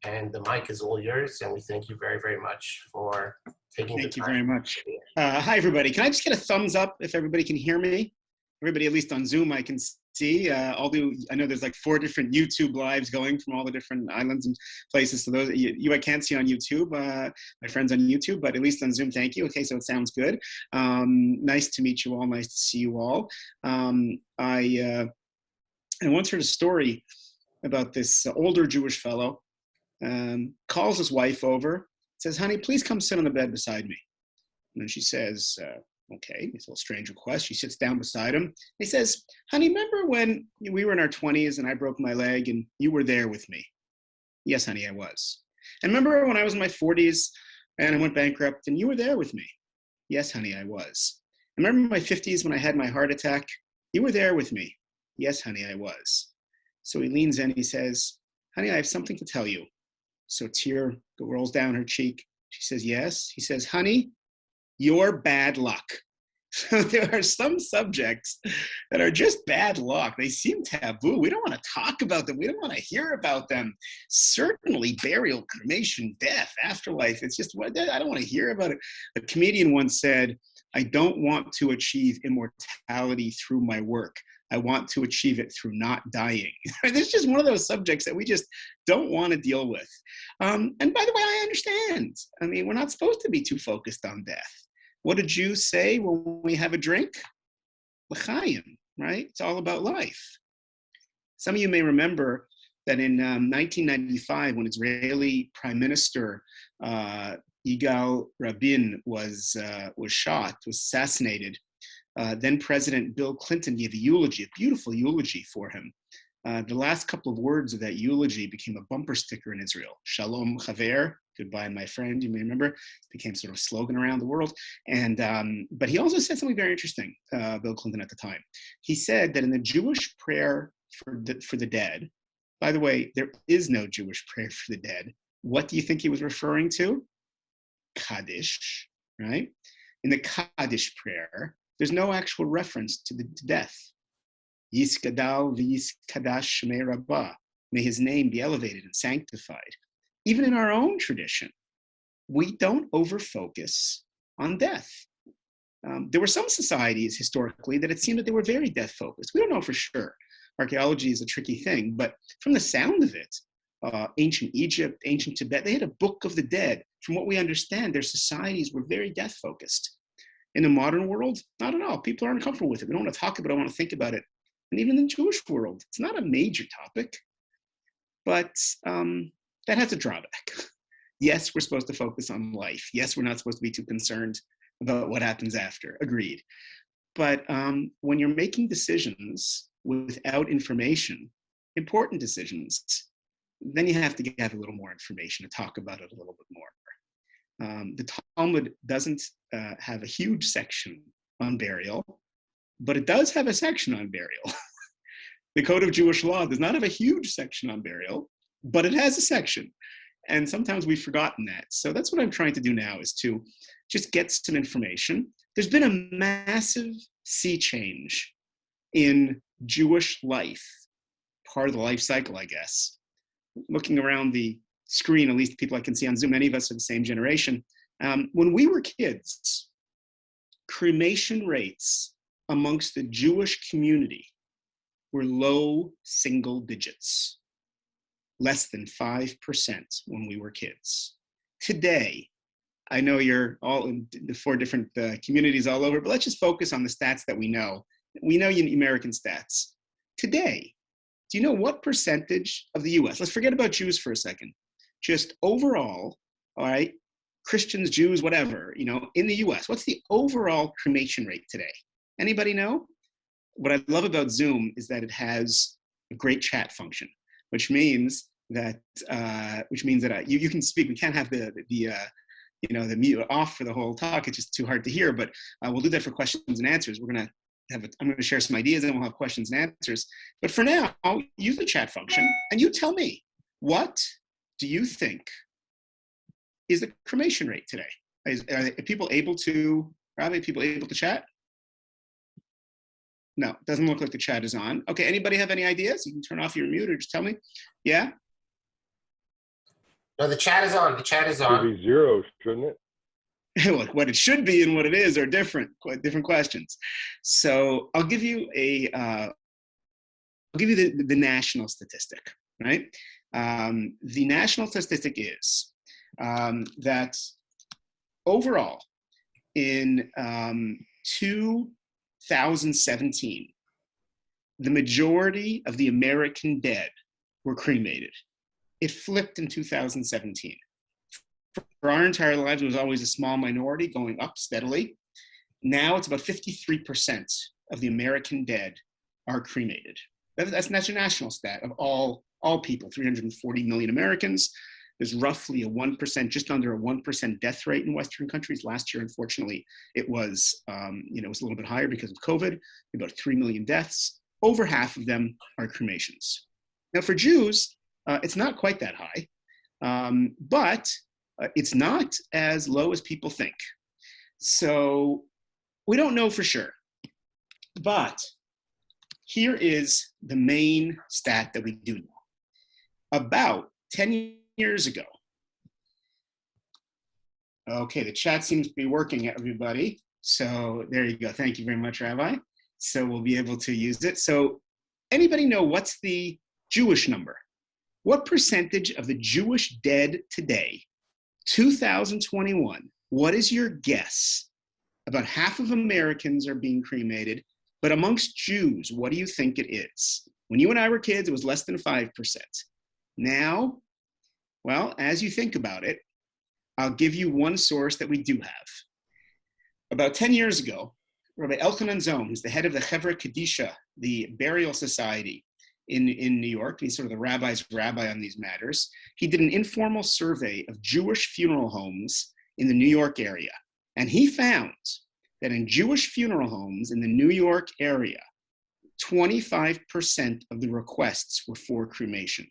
and the mic is all yours. And we thank you very, very much for taking the time. Thank you very much. Hi, everybody. Can I just get a thumbs up if everybody can hear me? Everybody, at least on Zoom, I can see. Although I know there's like 4 different YouTube lives going from all the different islands and places. So those you I can't see on YouTube, my friends on YouTube, but at least on Zoom, thank you. Okay, so it sounds good. Nice to meet you all. Nice to see you all. I once heard a story about this older Jewish fellow. Calls his wife over, says, "Honey, please come sit on the bed beside me." And then she says, okay, it's a little strange request. She sits down beside him. He says, "Honey, remember when we were in our 20s and I broke my leg and you were there with me?" "Yes, honey, I was." "And remember when I was in my 40s and I went bankrupt and you were there with me?" "Yes, honey, I was." "And remember in my 50s when I had my heart attack? You were there with me?" "Yes, honey, I was." So he leans in, he says, "Honey, I have something to tell you." So a tear rolls down her cheek. She says, "Yes." He says, "Honey, you're bad luck." So there are some subjects that are just bad luck. They seem taboo. We don't want to talk about them. We don't want to hear about them. Certainly burial, cremation, death, afterlife. It's just, I don't want to hear about it. A comedian once said, "I don't want to achieve immortality through my work. I want to achieve it through not dying." It's just one of those subjects that we just don't want to deal with. And by the way, I understand. I mean, we're not supposed to be too focused on death. What do Jews say when we have a drink? L'chaim, right? It's all about life. Some of you may remember that in 1995, when Israeli Prime Minister Yigal Rabin was shot, was assassinated, then President Bill Clinton gave a eulogy, a beautiful eulogy for him. The last couple of words of that eulogy became a bumper sticker in Israel. Shalom Chaver, goodbye my friend, you may remember. It became sort of a slogan around the world. And but he also said something very interesting, Bill Clinton at the time. He said that in the Jewish prayer for the dead, by the way, there is no Jewish prayer for the dead. What do you think he was referring to? Kaddish, right? In the Kaddish prayer, there's no actual reference to death. Yiskadal v'yiskadash shmei rabbah. May his name be elevated and sanctified. Even in our own tradition, we don't over-focus on death. There were some societies historically that it seemed that they were very death-focused. We don't know for sure. Archaeology is a tricky thing, but from the sound of it, ancient Egypt, ancient Tibet, they had a book of the dead. From what we understand, their societies were very death-focused. In the modern world, not at all. People are uncomfortable with it. We don't want to talk about it, I want to think about it. And even in the Jewish world, it's not a major topic, but that has a drawback. Yes, we're supposed to focus on life. Yes, we're not supposed to be too concerned about what happens after. Agreed. But when you're making decisions without information, important decisions, then you have to have a little more information to talk about it a little bit more. The Talmud doesn't have a huge section on burial, but it does have a section on burial. The Code of Jewish Law does not have a huge section on burial, but it has a section. And sometimes we've forgotten that. So that's what I'm trying to do now, is to just get some information. There's been a massive sea change in Jewish life, part of the life cycle, I guess. Looking around the screen, at least people I can see on Zoom, many of us are the same generation. When we were kids, cremation rates amongst the Jewish community were low single digits, less than 5% when we were kids. Today, I know you're all in the 4 different communities all over, but let's just focus on the stats that we know. We know American stats. Today, do you know what percentage of the US, let's forget about Jews for a second, just overall, all right, Christians, Jews, whatever, in the US, what's the overall cremation rate today? Anybody know? What I love about Zoom is that it has a great chat function, which means that you can speak. We can't have the mute off for the whole talk. It's just too hard to hear. But we'll do that for questions and answers. I'm going to share some ideas, and we'll have questions and answers. But for now, I'll use the chat function, and you tell me, what do you think is the cremation rate today? Are people able to? Probably people able to chat? No, doesn't look like the chat is on. Okay, anybody have any ideas? You can turn off your mute or just tell me. Yeah? No, the chat is on. The chat is Should on. be zero, shouldn't it? Look, what it should be and what it is are different, quite different questions. So I'll give you the national statistic, right? The national statistic is that overall in 2017, the majority of the American dead were cremated. It flipped in 2017. For our entire lives, it was always a small minority going up steadily. Now it's about 53% of the American dead are cremated. That's a national stat of all people, 340 million Americans. There's roughly a 1%, just under a 1% death rate in Western countries. Last year, unfortunately, it was, it was a little bit higher because of COVID, about 3 million deaths. Over half of them are cremations. Now for Jews, it's not quite that high, but it's not as low as people think. So we don't know for sure, but here is the main stat that we do know. About 10 years ago, okay, the chat seems to be working, everybody. So there you go. Thank you very much, Rabbi. So we'll be able to use it. So anybody know what's the Jewish number? What percentage of the Jewish dead today, 2021, what is your guess? About half of Americans are being cremated, but amongst Jews, what do you think it is? When you and I were kids, it was less than 5%. Now, well, as you think about it, I'll give you one source that we do have. About 10 years ago, Rabbi Elchanan Zom, who's the head of the Chevra Kadisha, the burial society in New York, he's sort of the rabbi's rabbi on these matters, he did an informal survey of Jewish funeral homes in the New York area. And he found that in Jewish funeral homes in the New York area, 25% of the requests were for cremation.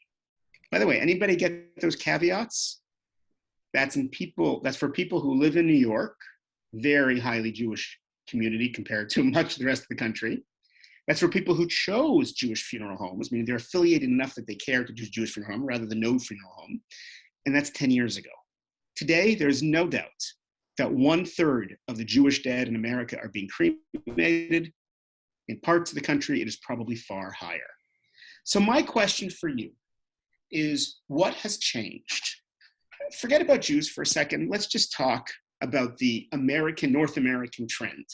By the way, anybody get those caveats? That's for people who live in New York, very highly Jewish community compared to much of the rest of the country. That's for people who chose Jewish funeral homes, meaning they're affiliated enough that they care to do Jewish funeral home rather than no funeral home. And that's 10 years ago. Today, there's no doubt that 1/3 of the Jewish dead in America are being cremated. In parts of the country, it is probably far higher. So my question for you is, what has changed? Forget about Jews for a second. Let's just talk about the North American trend.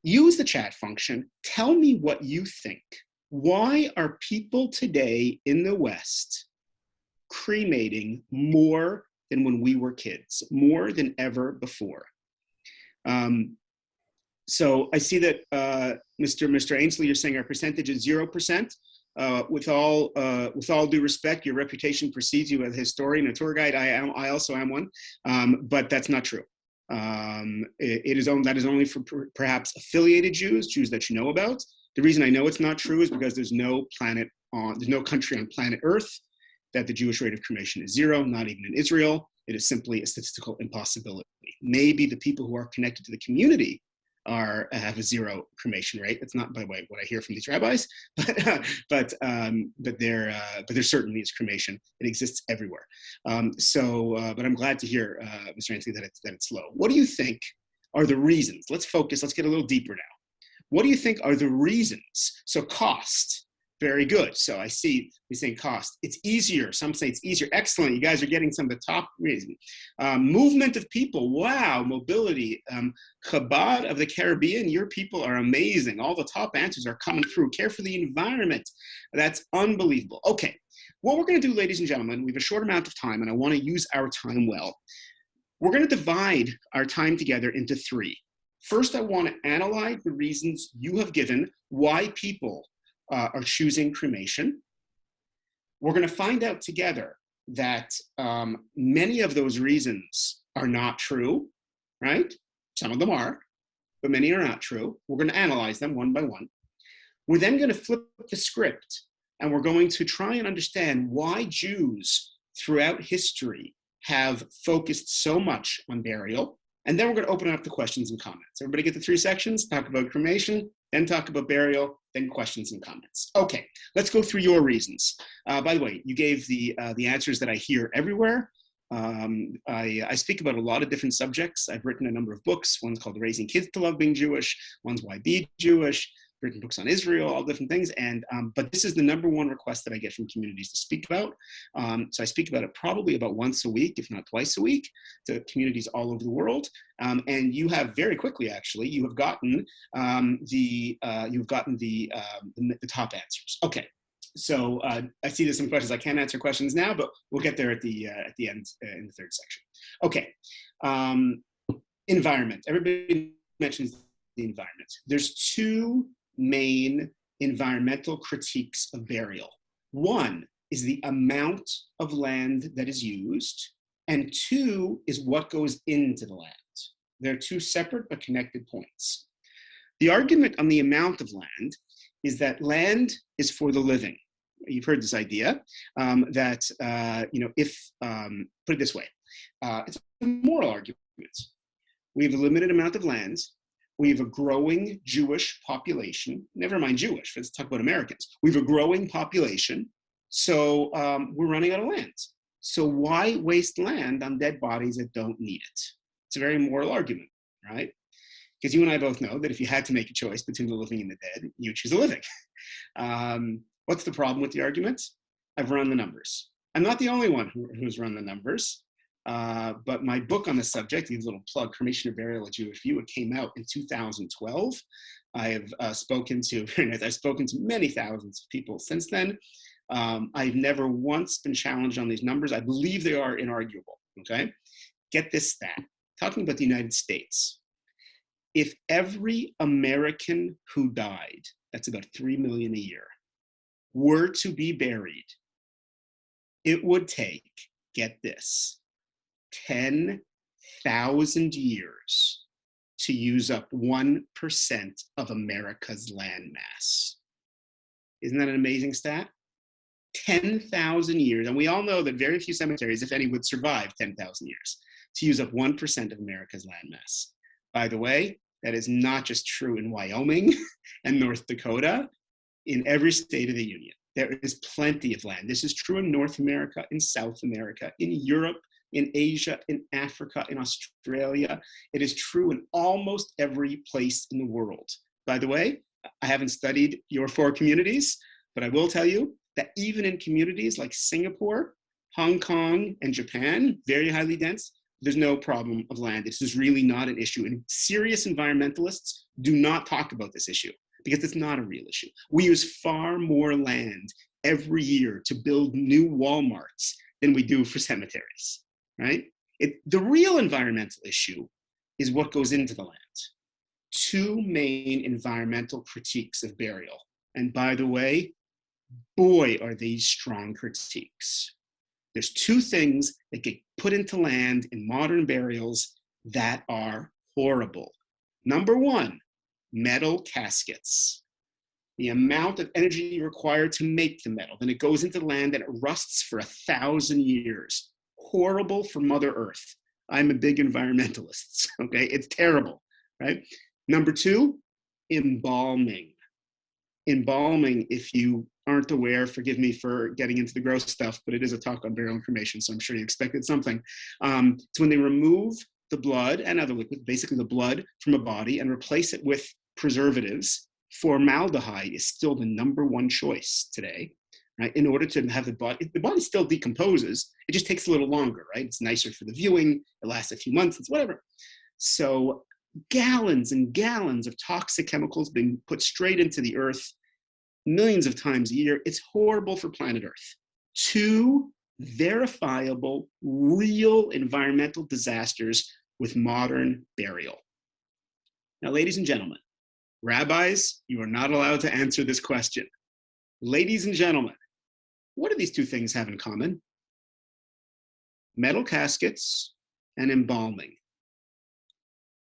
Use the chat function. Tell me what you think. Why are people today in the West cremating more than when we were kids, more than ever before? So I see that Mr. Ainsley, you're saying our percentage is 0%. With all due respect, your reputation precedes you as a historian, a tour guide. I also am one, but that's not true. That is only for perhaps affiliated Jews that you know about. The reason I know it's not true is because there's no country on planet Earth that the Jewish rate of cremation is 0, not even in Israel. It is simply a statistical impossibility. Maybe the people who are connected to the community have a 0 cremation rate. That's not, by the way, what I hear from these rabbis, but there certainly is cremation. It exists everywhere. But I'm glad to hear, Mr. Ainsley, that it's low. What do you think are the reasons? Let's focus. Let's get a little deeper now. What do you think are the reasons? So cost. Very good. So I see you're saying cost. It's easier. Some say it's easier. Excellent. You guys are getting some of the top reasons. Movement of people. Wow. Mobility. Chabad of the Caribbean. Your people are amazing. All the top answers are coming through. Care for the environment. That's unbelievable. Okay. What we're going to do, ladies and gentlemen, we have a short amount of time and I want to use our time well. We're going to divide our time together into 3. First, I want to analyze the reasons you have given why people are choosing cremation. We're going to find out together that many of those reasons are not true, right? Some of them are, but many are not true. We're going to analyze them one by one. We're then going to flip the script and we're going to try and understand why Jews throughout history have focused so much on burial. And then we're going to open up to questions and comments. Everybody get the 3 sections? Talk about cremation, then talk about burial, then questions and comments. Okay, let's go through your reasons. By the way, you gave the answers that I hear everywhere. I speak about a lot of different subjects. I've written a number of books. One's called Raising Kids to Love Being Jewish. One's Why Be Jewish. Written books on Israel, all different things. And but this is the #1 request that I get from communities to speak about. So I speak about it probably about once a week, if not twice a week, to communities all over the world. And you have very quickly, actually, you have gotten the top answers. Okay. So I see there's some questions. I can't answer questions now, but we'll get there at the end in the third section. Okay, environment. Everybody mentions the environment. There's two main environmental critiques of burial. One is the amount of land that is used, and two is what goes into the land. They're two separate but connected points. The argument on the amount of land is that land is for the living. You've heard this idea that, put it this way, it's a moral argument. We have a limited amount of land. We have a growing Jewish population. Never mind Jewish, let's talk about Americans. We have a growing population, so we're running out of land. So why waste land on dead bodies that don't need it? It's a very moral argument, right? Because you and I both know that if you had to make a choice between the living and the dead, you choose the living. What's the problem with the argument? I've run the numbers. I'm not the only one who's run the numbers, but my book on the subject, the little plug, Cremation or Burial, A Jewish View, it came out in 2012. I've spoken to many thousands of people since then. I've never once been challenged on these numbers. I believe they are inarguable, okay? Get this stat, talking about the United States. If every American who died, that's about 3 million a year, were to be buried, it would take, get this, 10,000 years to use up 1% of America's land mass. Isn't that an amazing stat? 10,000 years, and we all know that very few cemeteries, if any, would survive 10,000 years to use up 1% of America's land mass. By the way, that is not just true in Wyoming and North Dakota, in every state of the Union. There is plenty of land. This is true in North America, in South America, in Europe, in Asia, in Africa, in Australia. It is true in almost every place in the world. By the way, I haven't studied your 4 communities, but I will tell you that even in communities like Singapore, Hong Kong, and Japan, very highly dense, there's no problem of land. This is really not an issue. And serious environmentalists do not talk about this issue because it's not a real issue. We use far more land every year to build new Walmarts than we do for cemeteries, right? The real environmental issue is what goes into the land. 2 main environmental critiques of burial. And by the way, boy, are these strong critiques. There's 2 things that get put into land in modern burials that are horrible. Number 1, metal caskets. The amount of energy required to make the metal, then it goes into the land and it rusts for 1,000 years. Horrible for Mother Earth. I'm a big environmentalist, okay? It's terrible, right? Number 2, embalming. Embalming, if you aren't aware, forgive me for getting into the gross stuff, but it is a talk on burial and cremation, so I'm sure you expected something. It's when they remove the blood and other liquids, basically the blood from a body, and replace it with preservatives. Formaldehyde is still the #1 choice today, right? In order to have the body still decomposes, it just takes a little longer, right? It's nicer for the viewing, it lasts a few months, it's whatever. So gallons and gallons of toxic chemicals being put straight into the earth millions of times a year. It's horrible for planet Earth. 2 verifiable, real environmental disasters with modern burial. Now, ladies and gentlemen, rabbis, you are not allowed to answer this question. Ladies and gentlemen, what do these 2 things have in common? Metal caskets and embalming.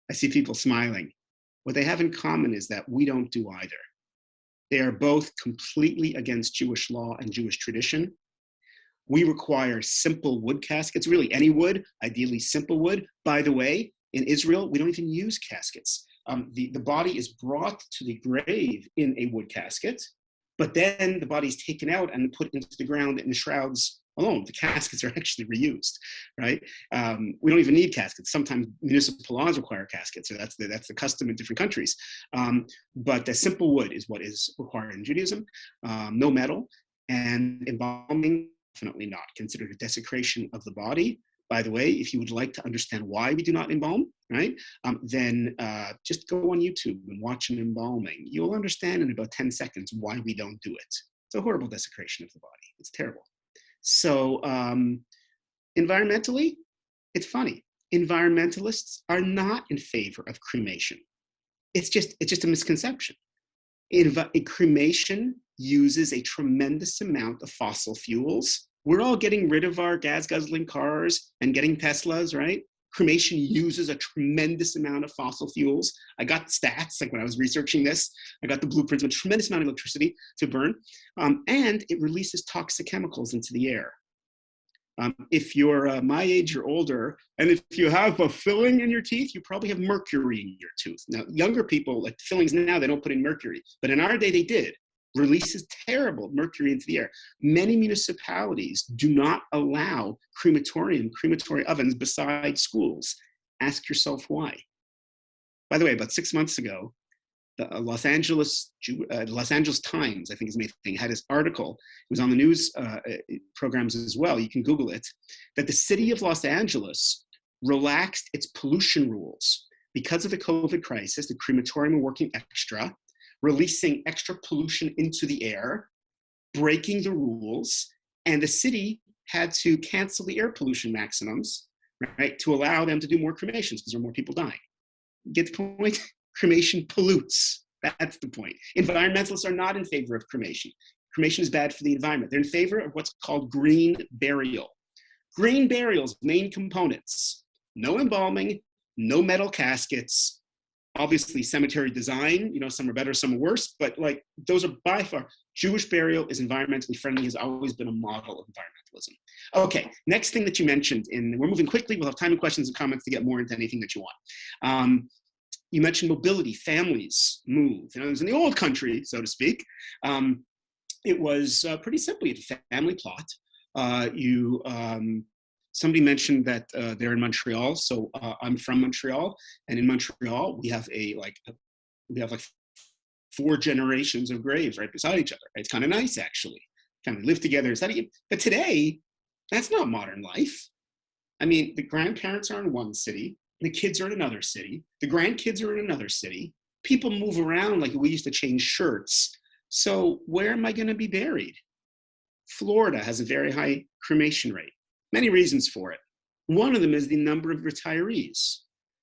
I see people smiling. What they have in common is that we don't do either. They are both completely against Jewish law and Jewish tradition. We require simple wood caskets, really any wood, ideally simple wood. By the way, in Israel, we don't even use caskets. The body is brought to the grave in a wood casket, but then the body is taken out and put into the ground in shrouds alone. The caskets are actually reused, right? We don't even need caskets. Sometimes municipal laws require caskets, so that's the custom in different countries. But the simple wood is what is required in Judaism. No metal, and embalming, definitely not considered a desecration of the body. By the way, if you would like to understand why we do not embalm, right, then just go on YouTube and watch an embalming. You'll understand in about 10 seconds why we don't do it. It's a horrible desecration of the body. It's terrible. So environmentally, it's funny. Environmentalists are not in favor of cremation. It's just a misconception. Cremation uses a tremendous amount of fossil fuels. We're all getting rid of our gas-guzzling cars and getting Teslas, right? Cremation uses a tremendous amount of fossil fuels. I got stats, like when I was researching this, I got the blueprints of a tremendous amount of electricity to burn, and it releases toxic chemicals into the air. If you're my age or older, and if you have a filling in your teeth, you probably have mercury in your tooth. Now, younger people, like fillings now, they don't put in mercury, but in our day they did. Releases terrible mercury into the air. Many municipalities do not allow crematory ovens beside schools. Ask yourself why. By the way, about 6 months ago, the Los Angeles Times, I think is the main thing, had this article. It was on the news programs as well. You can Google it. That the city of Los Angeles relaxed its pollution rules because of the COVID crisis. The crematorium were working extra, releasing extra pollution into the air, breaking the rules, and the city had to cancel the air pollution maximums, right, to allow them to do more cremations because there are more people dying. Get the point? Cremation pollutes. That's the point. Environmentalists are not in favor of cremation. Cremation is bad for the environment. They're in favor of what's called green burial. Green burial's main components: no embalming, no metal caskets, obviously cemetery design, some are better, some are worse, but like those are by far, Jewish burial is environmentally friendly, has always been a model of environmentalism. Okay, next thing that you mentioned, and we're moving quickly, we'll have time and questions and comments to get more into anything that you want. You mentioned mobility, families move. It was in the old country, so to speak. It was pretty simply a family plot. Somebody mentioned that they're in Montreal, so I'm from Montreal, and in Montreal we have we have 4 generations of graves right beside each other. It's kind of nice, actually. Kind of live together. But today, that's not modern life. I mean, the grandparents are in one city, the kids are in another city, the grandkids are in another city. People move around like we used to change shirts. So where am I going to be buried? Florida has a very high cremation rate. Many reasons for it. One of them is the number of retirees.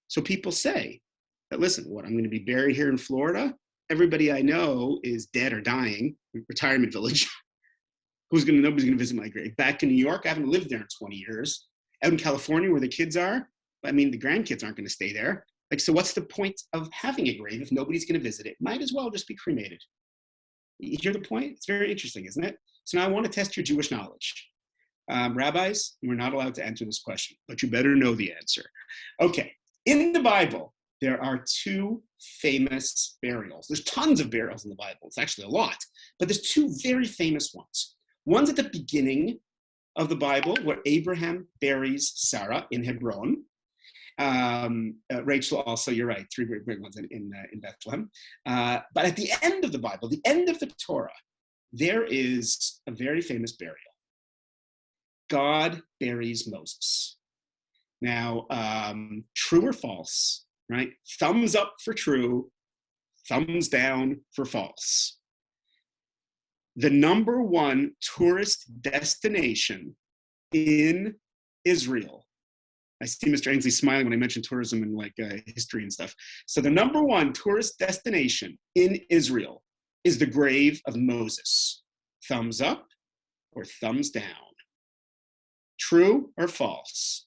So people say that, listen, I'm going to be buried here in Florida. Everybody I know is dead or dying, retirement village. Nobody's going to visit my grave. Back in New York, I haven't lived there in 20 years. Out in California, where the kids are, I mean, the grandkids aren't going to stay there. So what's the point of having a grave if nobody's going to visit it? Might as well just be cremated. You hear the point? It's very interesting, isn't it? So now I want to test your Jewish knowledge. Rabbis, we're not allowed to answer this question, but you better know the answer. Okay, in the Bible, there are 2 famous burials. There's tons of burials in the Bible. It's actually a lot, but there's 2 very famous ones. One's at the beginning of the Bible, where Abraham buries Sarah in Hebron. Rachel also, you're right, 3 great ones in Bethlehem. But at the end of the Bible, the end of the Torah, there is a very famous burial. God buries Moses. Now, true or false, right? Thumbs up for true, thumbs down for false. The number 1 tourist destination in Israel. I see Mr. Ainsley smiling when I mention tourism and history and stuff. So the number 1 tourist destination in Israel is the grave of Moses. Thumbs up or thumbs down? True or false?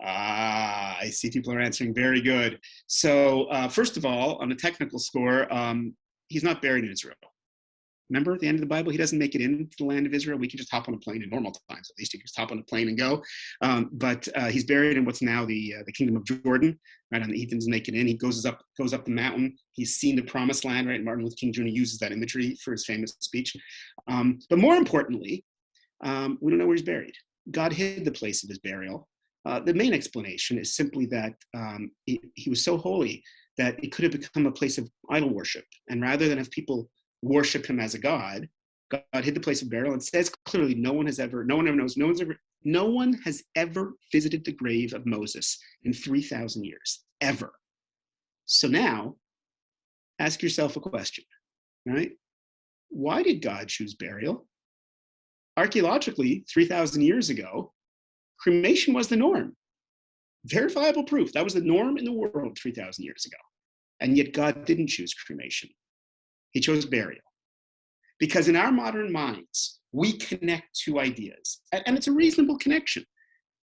I see people are answering very good. So first of all, on a technical score, he's not buried in Israel. Remember at the end of the Bible, he doesn't make it into the land of Israel. We can just hop on a plane in normal times. At least you can just hop on a plane and go. But he's buried in what's now the kingdom of Jordan, right? And he doesn't make it in. He goes up the mountain. He's seen the promised land, right? Martin Luther King Jr. uses that imagery for his famous speech. But more importantly, We don't know where he's buried. God hid the place of his burial. The main explanation is simply that he was so holy that it could have become a place of idol worship. And rather than have people worship him as a god, God hid the place of burial and says clearly no one has ever visited the grave of Moses in 3,000 years, ever. So now, ask yourself a question, right? Why did God choose burial? Archaeologically, 3,000 years ago, cremation was the norm. Verifiable proof. That was the norm in the world 3,000 years ago. And yet God didn't choose cremation. He chose burial. Because in our modern minds, we connect two ideas. And it's a reasonable connection.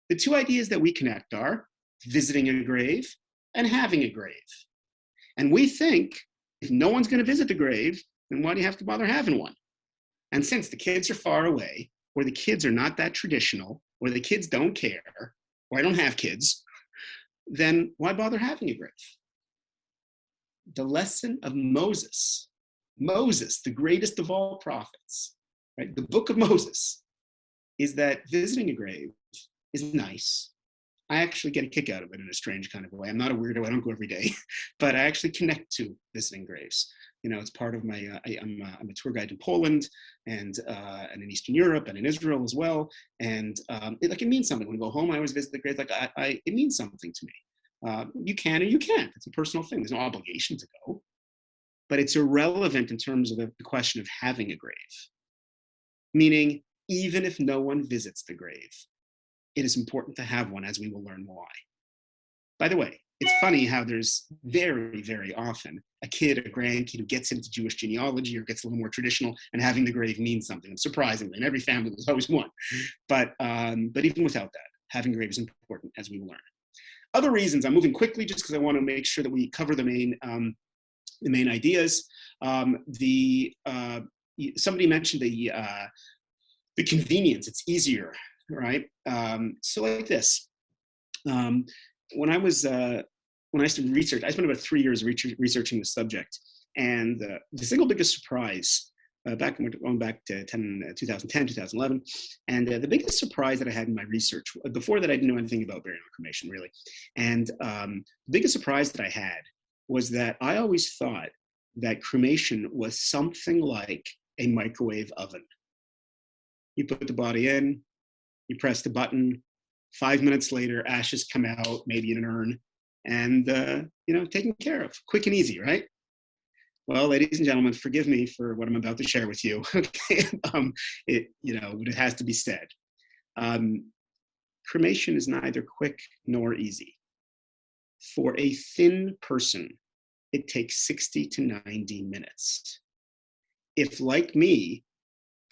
The two ideas that we connect are visiting a grave and having a grave. And we think if no one's going to visit the grave, then why do you have to bother having one? And since the kids are far away, or the kids are not that traditional, or the kids don't care, or I don't have kids, then why bother having a grave? The lesson of Moses, the greatest of all prophets, right? The book of Moses, is that visiting a grave is nice. I actually get a kick out of it in a strange kind of way. I'm not a weirdo. I don't go every day, but I actually connect to visiting graves. You know, it's part of my. I'm a tour guide in Poland and in Eastern Europe and in Israel as well. And it means something. When I go home, I always visit the graves. It means something to me. You can or you can't. It's a personal thing. There's no obligation to go, but it's irrelevant in terms of the question of having a grave. Meaning, even if no one visits the grave, it is important to have one, as we will learn why. By the way, it's funny how there's very, very often a grandkid who gets into Jewish genealogy or gets a little more traditional, and having the grave means something, surprisingly. In every family, there's always one. But even without that, having a grave is important, as we will learn. Other reasons, I'm moving quickly just because I want to make sure that we cover the main ideas. Somebody mentioned the convenience. It's easier, right? So like this, when I started research, I spent about 3 years researching the subject, and the single biggest surprise, going back to 2010, 2011, and the biggest surprise that I had in my research, before that I didn't know anything about burial and cremation really, and the biggest surprise that I had was that I always thought that cremation was something like a microwave oven. You put the body in, you press the button, 5 minutes later, ashes come out, maybe in an urn, and taken care of, quick and easy, right? Well, ladies and gentlemen, forgive me for what I'm about to share with you. Okay, it has to be said. Cremation is neither quick nor easy. For a thin person, it takes 60 to 90 minutes. If, like me,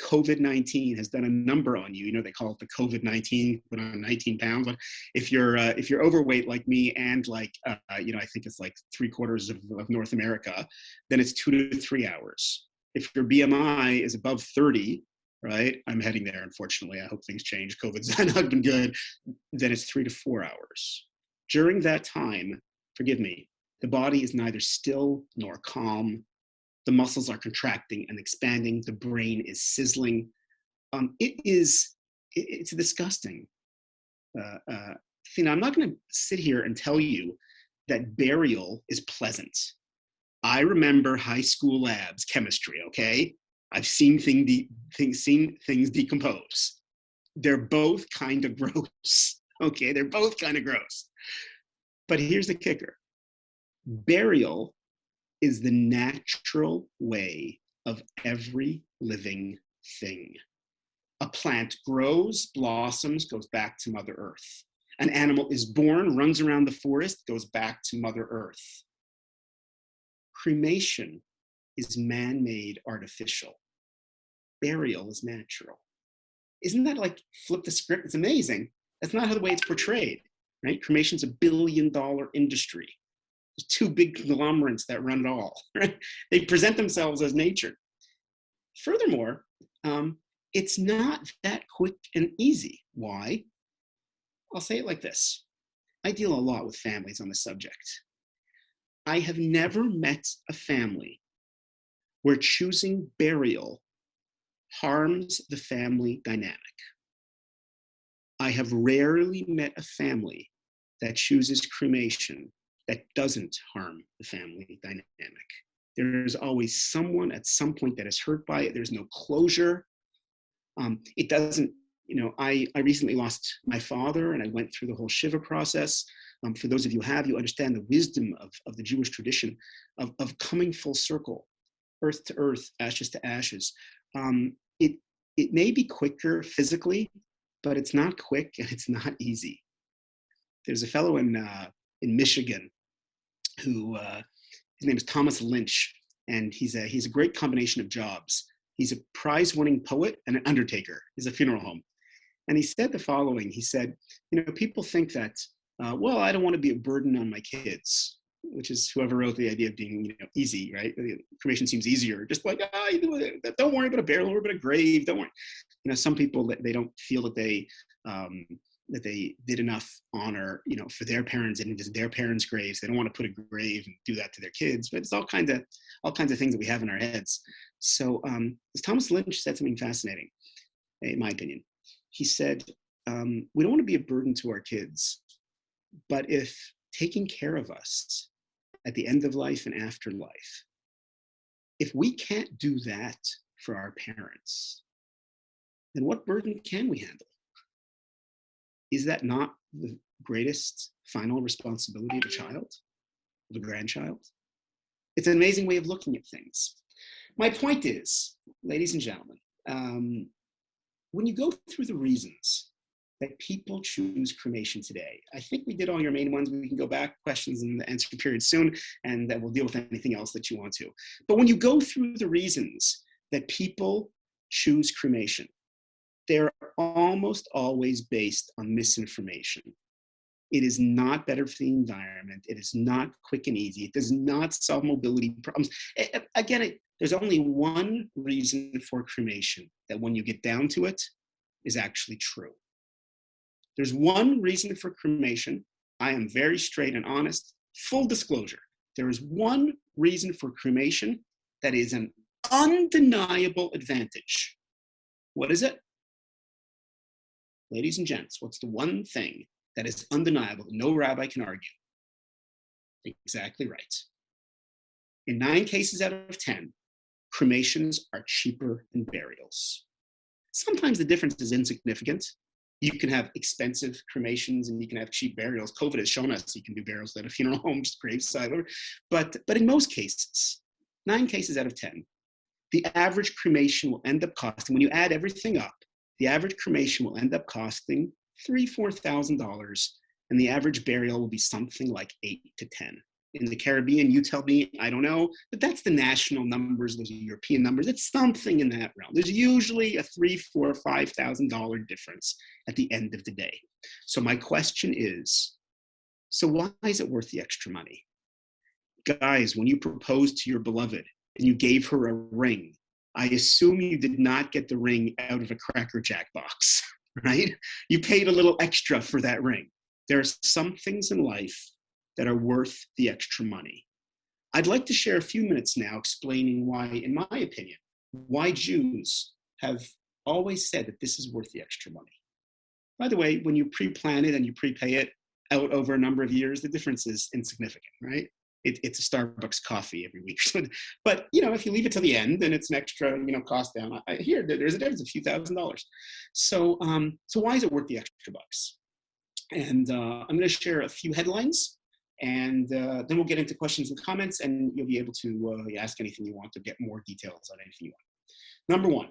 COVID-19 has done a number on you. They call it the COVID-19, put on 19 pounds. But if you're overweight like me and I think it's like 3/4 of North America, then it's 2 to 3 hours. If your BMI is above 30, right? I'm heading there, unfortunately. I hope things change. COVID's not been good. Then it's 3 to 4 hours. During that time, forgive me, the body is neither still nor calm. The muscles are contracting and expanding. The brain is sizzling. It's disgusting. I'm not going to sit here and tell you that burial is pleasant. I remember high school labs, chemistry, okay? I've seen things decompose. They're both kind of gross, okay? They're both kind of gross. But here's the kicker. Burial is the natural way of every living thing. A plant grows, blossoms, goes back to Mother Earth. An animal is born, runs around the forest, goes back to Mother Earth. Cremation is man-made, artificial. Burial is natural. Isn't that like flip the script? It's amazing. That's not how the way it's portrayed, right? Cremation's $1 billion industry. There's 2 big conglomerates that run it all, right? They present themselves as nature. Furthermore, it's not that quick and easy. Why? I'll say it like this. I deal a lot with families on the subject. I have never met a family where choosing burial harms the family dynamic. I have rarely met a family that chooses cremation that doesn't harm the family dynamic. There's always someone at some point that is hurt by it. There's no closure. It doesn't, I recently lost my father and I went through the whole Shiva process. For those of you who have, you understand the wisdom of the Jewish tradition of coming full circle, earth to earth, ashes to ashes. It may be quicker physically, but it's not quick and it's not easy. There's a fellow in Michigan who, his name is Thomas Lynch, and he's a great combination of jobs. He's a prize-winning poet and an undertaker. He's a funeral home. And he said the following. He said, people think that, well, I don't want to be a burden on my kids, which is whoever wrote the idea of being, easy, right? Cremation seems easier. Just like, don't worry about a burial, don't worry about a grave, don't worry. Some people, they don't feel that they did enough honor, for their parents and just their parents' graves. They don't want to put a grave and do that to their kids, but it's all kinds of things that we have in our heads. So Thomas Lynch said something fascinating, in my opinion. He said, we don't want to be a burden to our kids, but if taking care of us at the end of life and after life, if we can't do that for our parents, then what burden can we handle? Is that not the greatest final responsibility of a child, of a grandchild? It's an amazing way of looking at things. My point is, ladies and gentlemen, when you go through the reasons that people choose cremation today, I think we did all your main ones. We can go back, questions in the answer period soon, and that we'll deal with anything else that you want to. But when you go through the reasons that people choose cremation, they're almost always based on misinformation. It is not better for the environment. It is not quick and easy. It does not solve mobility problems. Again, there's only one reason for cremation that when you get down to it is actually true. There's one reason for cremation. I am very straight and honest, full disclosure. There is one reason for cremation that is an undeniable advantage. What is it? Ladies and gents, what's the one thing that is undeniable that no rabbi can argue? Exactly right. In 9 cases out of 10, cremations are cheaper than burials. Sometimes the difference is insignificant. You can have expensive cremations and you can have cheap burials. COVID has shown us you can do burials at a funeral home, just graveside. But in most cases, 9 cases out of 10, the average cremation will end up costing, when you add everything up, the average cremation will end up costing $3,000-$4,000, and the average burial will be something like 8 to 10. In the Caribbean, you tell me, I don't know, but that's the national numbers, those are European numbers. It's something in that realm. There's usually a $3,000, $4,000, $5,000 difference at the end of the day. So my question is, so why is it worth the extra money? Guys, when you proposed to your beloved and you gave her a ring, I assume you did not get the ring out of a Cracker Jack box, right? You paid a little extra for that ring. There are some things in life that are worth the extra money. I'd like to share a few minutes now explaining why, in my opinion, why Jews have always said that this is worth the extra money. By the way, when you pre-plan it and you prepay it out over a number of years, the difference is insignificant, right? It's a Starbucks coffee every week. But, if you leave it to the end, then it's an extra, cost down. Here, there's a difference of a few $1,000s. So why is it worth the extra bucks? And I'm going to share a few headlines, and then we'll get into questions and comments, and you'll be able to ask anything you want to get more details on anything you want. Number one,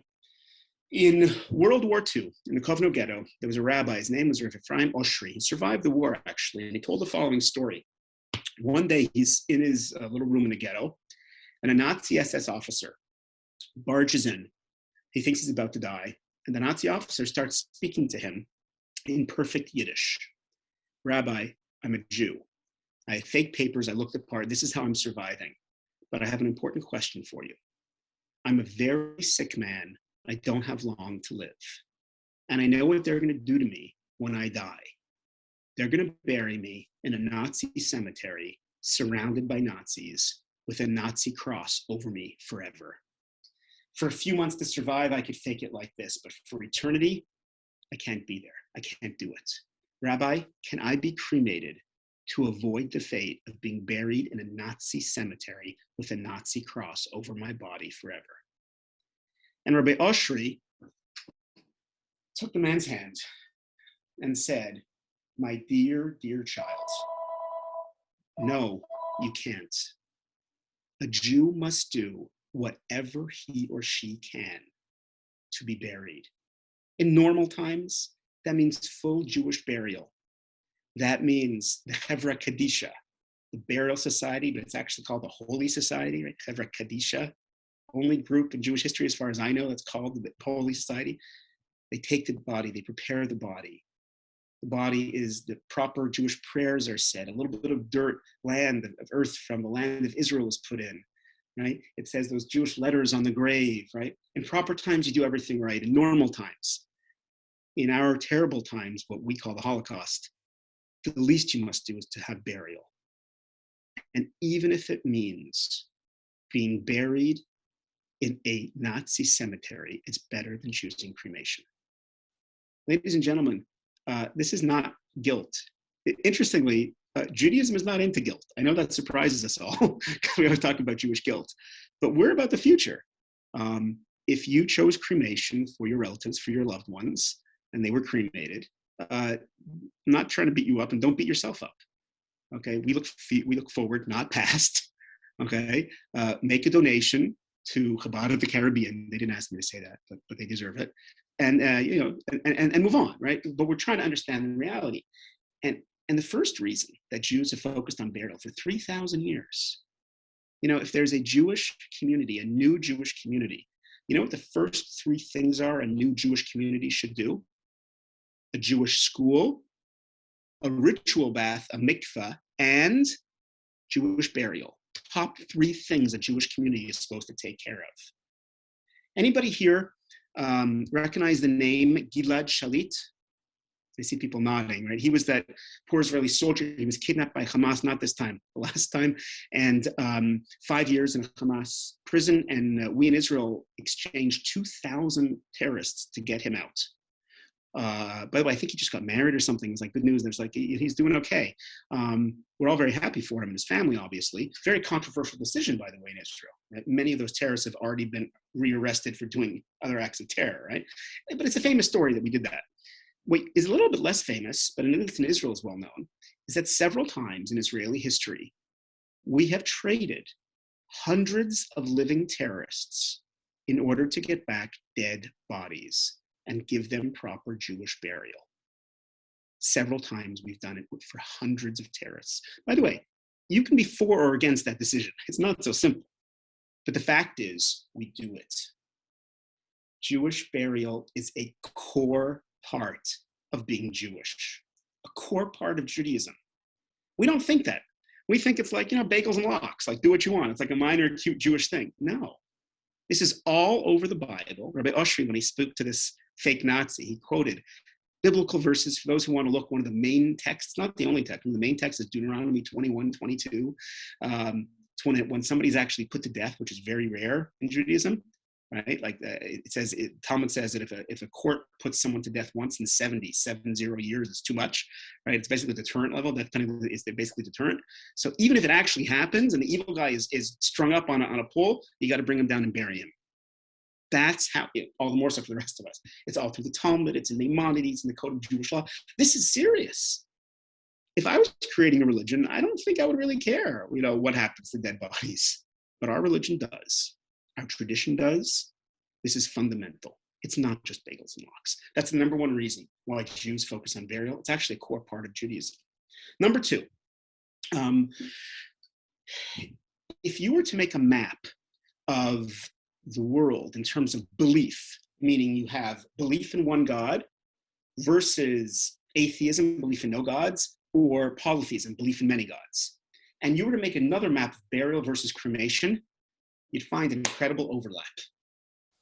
in World War II, in the Kovno ghetto, there was a rabbi. His name was Rav Ephraim Oshry. He survived the war, actually, and he told the following story. One day, he's in his little room in the ghetto, and a Nazi SS officer barges in. He thinks he's about to die, and the Nazi officer starts speaking to him in perfect Yiddish. Rabbi, I'm a Jew. I have fake papers. I looked the part. This is how I'm surviving. But I have an important question for you. I'm a very sick man. I don't have long to live. And I know what they're going to do to me when I die. They're going to bury me in a Nazi cemetery surrounded by Nazis with a Nazi cross over me forever. For a few months to survive, I could fake it like this, but for eternity, I can't be there. I can't do it. Rabbi, can I be cremated to avoid the fate of being buried in a Nazi cemetery with a Nazi cross over my body forever? And Rabbi Oshri took the man's hand and said, my dear, dear child, no, you can't. A Jew must do whatever he or she can to be buried. In normal times, that means full Jewish burial. That means the Hevra Kadisha, the burial society, but it's actually called the Holy Society, right? Hevra Kadisha, only group in Jewish history, as far as I know, that's called the Holy Society. They take the body, they prepare the body. The body is, the proper Jewish prayers are said. A little bit of dirt, land, of earth from the land of Israel is put in, right? It says those Jewish letters on the grave, right? In proper times, you do everything right. In normal times, in our terrible times, what we call the Holocaust, the least you must do is to have burial. And even if it means being buried in a Nazi cemetery, it's better than choosing cremation. Ladies and gentlemen, this is not guilt. Interestingly, Judaism is not into guilt. I know that surprises us all because we always talk about Jewish guilt, but we're about the future. If you chose cremation for your relatives, for your loved ones, and they were cremated, I'm not trying to beat you up, and don't beat yourself up. Okay, we look forward, not past. Okay, make a donation to Chabad of the Caribbean. They didn't ask me to say that, but they deserve it. And and move on, right? But we're trying to understand the reality. And the first reason that Jews have focused on burial for 3,000 years, if there's a Jewish community, a new Jewish community, you know what the first three things are a new Jewish community should do? A Jewish school, a ritual bath, a mikveh, and Jewish burial. Top three things a Jewish community is supposed to take care of. Anybody here recognize the name Gilad Shalit? I see people nodding, right? He was that poor Israeli soldier. He was kidnapped by Hamas, not this time, the last time, and 5 years in a Hamas prison. And we in Israel exchanged 2,000 terrorists to get him out. By the way, I think he just got married or something. It's like good news. There's like, he's doing okay. We're all very happy for him and his family, obviously. Very controversial decision, by the way, in Israel. Right? Many of those terrorists have already been rearrested for doing other acts of terror, right? But it's a famous story that we did that. What is a little bit less famous, but at least in Israel is well known, is that several times in Israeli history, we have traded hundreds of living terrorists in order to get back dead bodies and give them proper Jewish burial. Several times we've done it for hundreds of terrorists. By the way, you can be for or against that decision. It's not so simple. But the fact is, we do it. Jewish burial is a core part of being Jewish, a core part of Judaism. We don't think that. We think it's like, bagels and lox, like do what you want. It's like a minor, cute Jewish thing. No. This is all over the Bible. Rabbi Oshri, when he spoke to this fake Nazi, he quoted biblical verses. For those who want to look, one of the main texts, not the only text, the main text is Deuteronomy 21:22. It's when somebody's actually put to death, which is very rare in Judaism, right? Like it says, Talmud says that if a court puts someone to death once in 70 years, it's too much, right? It's basically the deterrent level. Death penalty is basically deterrent. So even if it actually happens and the evil guy is strung up on a pole, you got to bring him down and bury him. That's how, all the more so for the rest of us. It's all through the Talmud, it's in the Maimonides, in the Code of Jewish Law. This is serious. If I was creating a religion, I don't think I would really care, what happens to dead bodies. But our religion does. Our tradition does. This is fundamental. It's not just bagels and lox. That's the number one reason why Jews focus on burial. It's actually a core part of Judaism. Number two, if you were to make a map of the world in terms of belief, meaning you have belief in one God versus atheism, belief in no gods, or polytheism, belief in many gods, and you were to make another map of burial versus cremation, you'd find incredible overlap.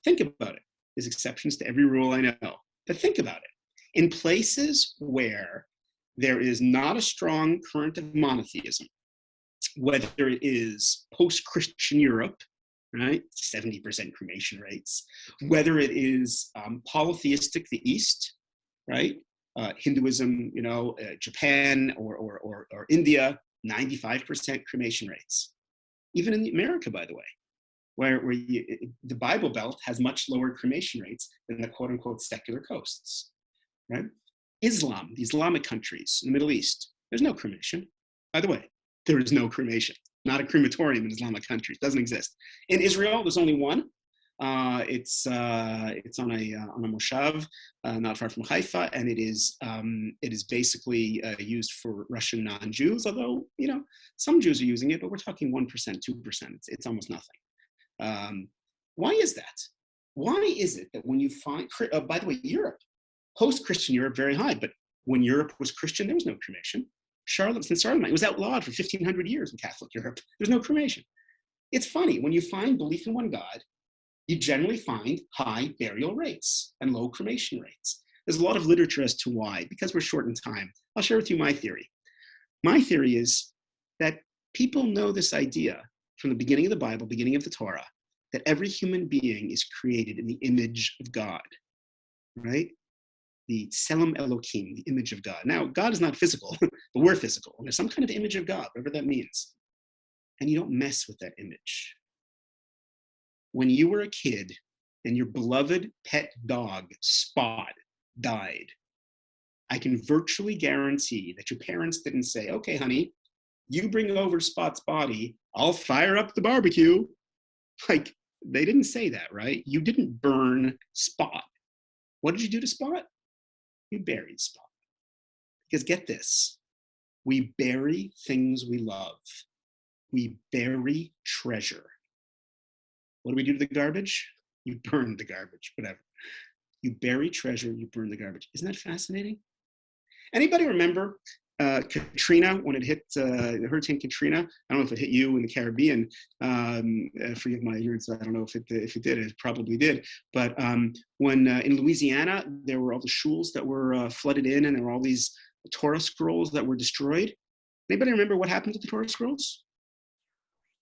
Think about it. There's exceptions to every rule, I know, but think about it. In places where there is not a strong current of monotheism, whether it is post-Christian Europe, right? 70% cremation rates. Whether it is polytheistic, the East, right? Hinduism, Japan or India, 95% cremation rates. Even in America, by the way, where the Bible Belt has much lower cremation rates than the quote unquote secular coasts, right? Islam, the Islamic countries in the Middle East, there's no cremation. By the way, there is no cremation. Not a crematorium in Islamic countries. Doesn't exist. In Israel, there's only one. It's on a moshav not far from Haifa, and it is basically used for Russian non-Jews. Although some Jews are using it, but we're talking 1%, 2%. It's almost nothing. Why is that? Why is it that when you find, by the way, Europe, post-Christian Europe, very high, but when Europe was Christian, there was no cremation. Charlemagne, it was outlawed for 1,500 years in Catholic Europe. There's no cremation. It's funny, when you find belief in one God, you generally find high burial rates and low cremation rates. There's a lot of literature as to why, because we're short in time. I'll share with you my theory. My theory is that people know this idea from the beginning of the Bible, beginning of the Torah, that every human being is created in the image of God, right? The Tselem Elohim, the image of God. Now, God is not physical, but we're physical. There's some kind of image of God, whatever that means. And you don't mess with that image. When you were a kid and your beloved pet dog, Spot, died, I can virtually guarantee that your parents didn't say, okay, honey, you bring over Spot's body, I'll fire up the barbecue. Like, they didn't say that, right? You didn't burn Spot. What did you do to Spot? You buried Spot. Because get this, we bury things we love. We bury treasure. What do we do to the garbage? You burn the garbage, whatever. You bury treasure, you burn the garbage. Isn't that fascinating? Anybody remember Katrina, when it hit Hurricane Katrina? I don't know if it hit you in the Caribbean. Forgive my ignorance. I don't know if it did. It probably did. But when in Louisiana, there were all the shuls that were flooded in, and there were all these Torah scrolls that were destroyed. Anybody remember what happened to the Torah scrolls?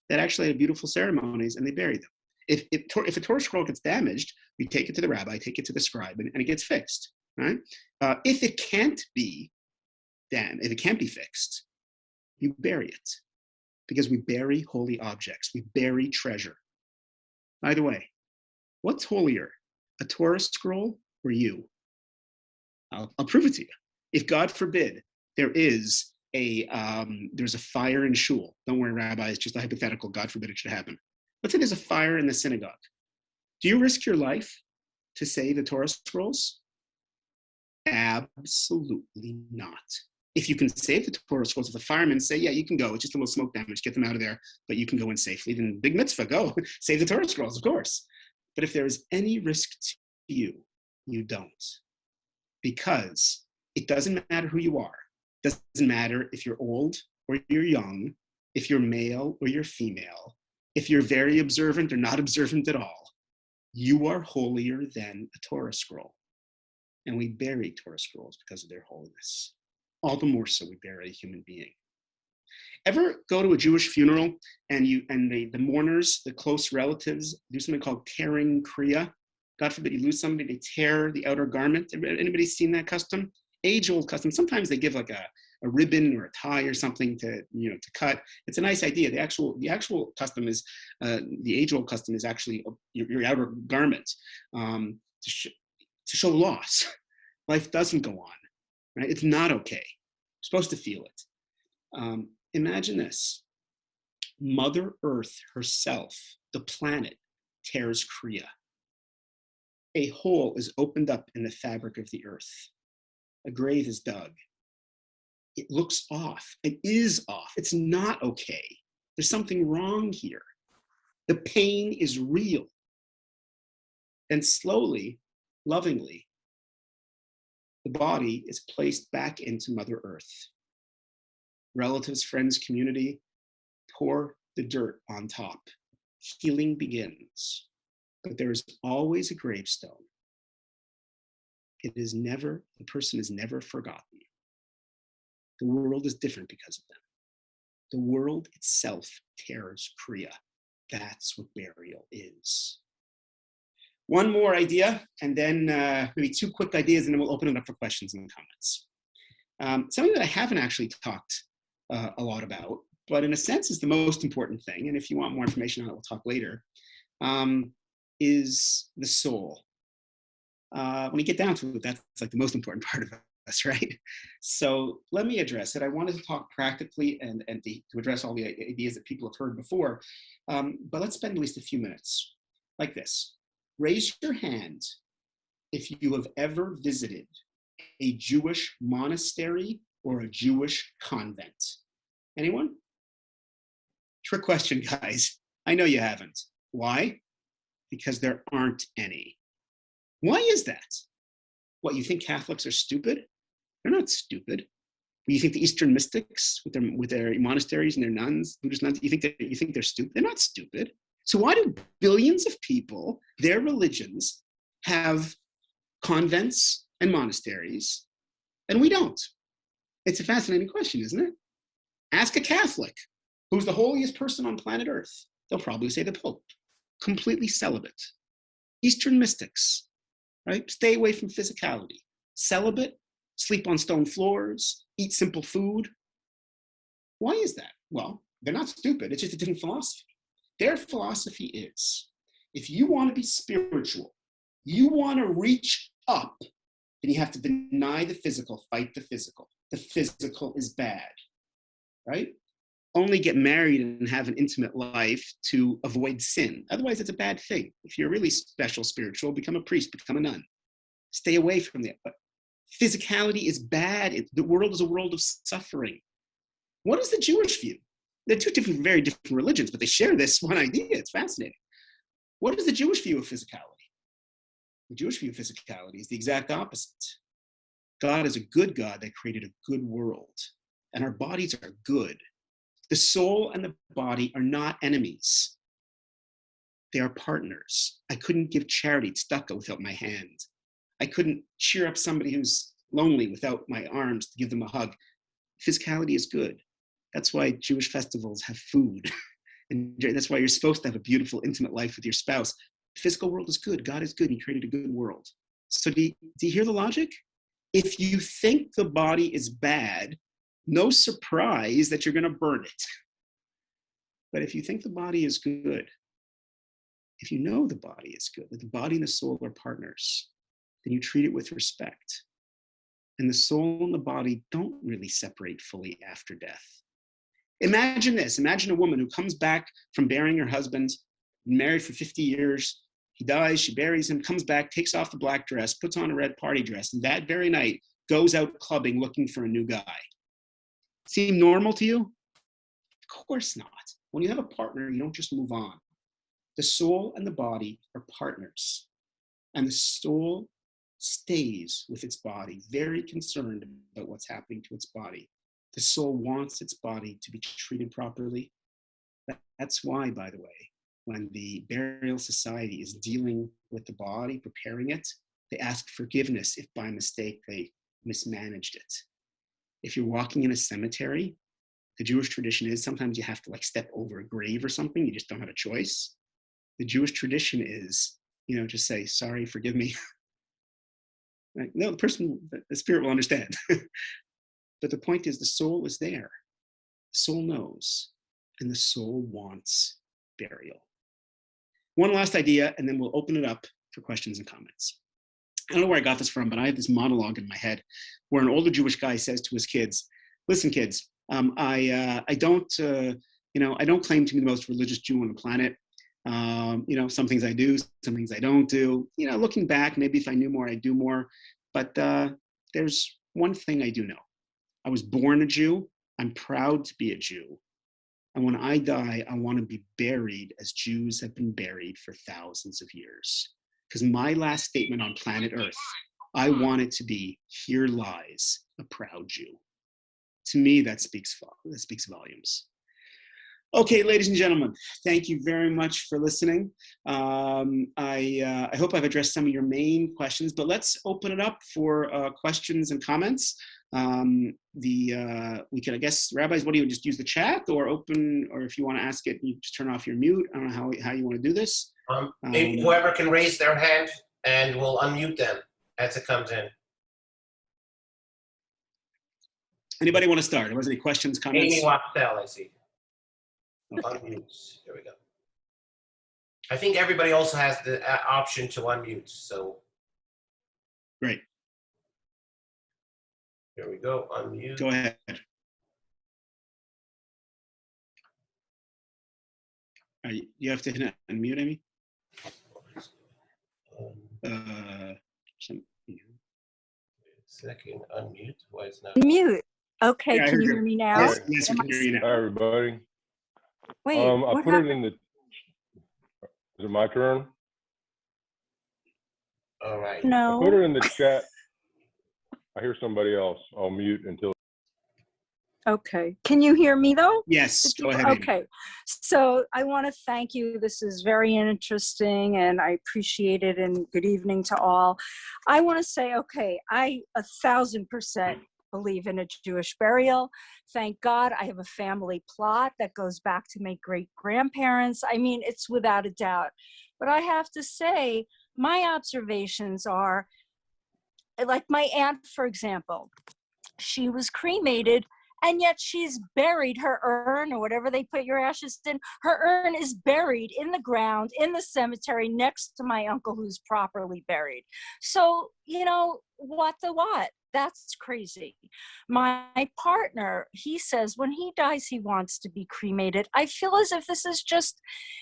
That actually had beautiful ceremonies, and they buried them. If a Torah scroll gets damaged, we take it to the rabbi, take it to the scribe, and it gets fixed. Right? If it can't be fixed, you bury it, because we bury holy objects. We bury treasure. By the way, what's holier, a Torah scroll or you? I'll prove it to you. If God forbid there's a fire in shul. Don't worry, Rabbi, it's just a hypothetical. God forbid it should happen. Let's say there's a fire in the synagogue. Do you risk your life to save the Torah scrolls? Absolutely not. If you can save the Torah scrolls, if the firemen say, yeah, you can go, it's just a little smoke damage, get them out of there, but you can go in safely, then big mitzvah, go, save the Torah scrolls, of course. But if there is any risk to you, you don't. Because it doesn't matter who you are. It doesn't matter if you're old or you're young, if you're male or you're female, if you're very observant or not observant at all. You are holier than a Torah scroll. And we bury Torah scrolls because of their holiness. All the more so we bury a human being. Ever go to a Jewish funeral and the mourners, the close relatives, do something called tearing kriya? God forbid you lose somebody, they tear the outer garment. Anybody seen that custom? Age-old custom. Sometimes they give like a ribbon or a tie or something to cut. It's a nice idea. The actual custom is the age-old custom is actually your outer garment to show loss. Life doesn't go on, right? It's not okay. You're supposed to feel it. Imagine this. Mother Earth herself, the planet, tears kriya. A hole is opened up in the fabric of the earth. A grave is dug. It looks off. It is off. It's not okay. There's something wrong here. The pain is real. And slowly, lovingly, the body is placed back into Mother Earth. Relatives, friends, community, pour the dirt on top. Healing begins. But there is always a gravestone. The person is never forgotten. The world is different because of them. The world itself tears kriya. That's what burial is. One more idea, and then maybe two quick ideas, and then we'll open it up for questions and comments. Something that I haven't actually talked a lot about, but in a sense is the most important thing, and if you want more information on it, we'll talk later, is the soul. When you get down to it, that's like the most important part of us, right? So let me address it. I wanted to talk practically and to address all the ideas that people have heard before, but let's spend at least a few minutes like this. Raise your hand if you have ever visited a Jewish monastery or a Jewish convent. Anyone? Trick question, guys. I know you haven't. Why? Because there aren't any. Why is that? What, you think Catholics are stupid? They're not stupid. You think the Eastern mystics with their monasteries and their nuns, Buddhist nuns, you think they're stupid? They're not stupid. So why do billions of people, their religions, have convents and monasteries, and we don't? It's a fascinating question, isn't it? Ask a Catholic, who's the holiest person on planet Earth. They'll probably say the Pope, completely celibate. Eastern mystics, right? Stay away from physicality. Celibate, sleep on stone floors, eat simple food. Why is that? Well, they're not stupid. It's just a different philosophy. Their philosophy is, if you want to be spiritual, you want to reach up, then you have to deny the physical, fight the physical. The physical is bad, right? Only get married and have an intimate life to avoid sin. Otherwise, it's a bad thing. If you're really special spiritual, become a priest, become a nun. Stay away from that. But physicality is bad. The world is a world of suffering. What is the Jewish view? They're two very different religions, but they share this one idea. It's fascinating. What is the Jewish view of physicality? The Jewish view of physicality is the exact opposite. God is a good God that created a good world, and our bodies are good. The soul and the body are not enemies. They are partners. I couldn't give charity tzedakah without my hand. I couldn't cheer up somebody who's lonely without my arms to give them a hug. Physicality is good. That's why Jewish festivals have food. And that's why you're supposed to have a beautiful, intimate life with your spouse. The physical world is good. God is good. He created a good world. So do you hear the logic? If you think the body is bad, no surprise that you're going to burn it. But if you think the body is good, if you know the body is good, that the body and the soul are partners, then you treat it with respect. And the soul and the body don't really separate fully after death. Imagine this. Imagine a woman who comes back from burying her husband, married for 50 years. He dies, she buries him, comes back, takes off the black dress, puts on a red party dress, and that very night goes out clubbing looking for a new guy. Seem normal to you? Of course not. When you have a partner, you don't just move on. The soul and the body are partners. And the soul stays with its body, very concerned about what's happening to its body. The soul wants its body to be treated properly. That's why, by the way, when the burial society is dealing with the body, preparing it, they ask forgiveness if by mistake they mismanaged it. If you're walking in a cemetery, the Jewish tradition is sometimes you have to step over a grave or something. You just don't have a choice. The Jewish tradition is, just say, sorry, forgive me. Right? No, the spirit will understand. But the point is the soul is there. The soul knows, and the soul wants burial. One last idea, and then we'll open it up for questions and comments. I don't know where I got this from, but I have this monologue in my head where an older Jewish guy says to his kids, listen, kids, I don't claim to be the most religious Jew on the planet. Some things I do, some things I don't do. Looking back, maybe if I knew more, I'd do more. But there's one thing I do know. I was born a Jew. I'm proud to be a Jew. And when I die, I want to be buried as Jews have been buried for thousands of years. Because my last statement on planet Earth, I want it to be, here lies a proud Jew. To me, that speaks volumes. Okay, ladies and gentlemen, thank you very much for listening. I hope I've addressed some of your main questions, but let's open it up for questions and comments. We can, I guess, rabbis, what do you just use the chat or open, or if you want to ask it, you just turn off your mute. I don't know how you want to do this. Whoever can raise their hand, and we'll unmute them as it comes in. Anybody want to start? Was there any questions, comments? Amy Wachtel, I see. Okay. Unmute. There we go. I think everybody also has the option to unmute. So Great. here we go. Unmute. Go ahead. You have to hit unmute, Amy. Second, unmute. Why is not Mute. Okay, Yeah, can you hear me now? Yes, yes, we can hear you now. Hi, everybody. Wait, I what put happened? it in the. Is it my turn? all right? No. I put it in the chat. I hear somebody else. I'll mute until. Okay. Can you hear me though? Yes, go ahead, Amy. Okay. So I want to thank you. This is very interesting and I appreciate it, and good evening to all. I want to say, okay, I 1,000% believe in a Jewish burial. Thank God I have a family plot that goes back to my great-grandparents. I mean, it's without a doubt. But I have to say, my observations are, like my aunt, for example, she was cremated, and yet she's buried, her urn or whatever they put your ashes in, her urn is buried in the ground, in the cemetery next to my uncle who's properly buried. So, you know, what the what? That's crazy. My partner, he says when he dies, he wants to be cremated. I feel as if this is just,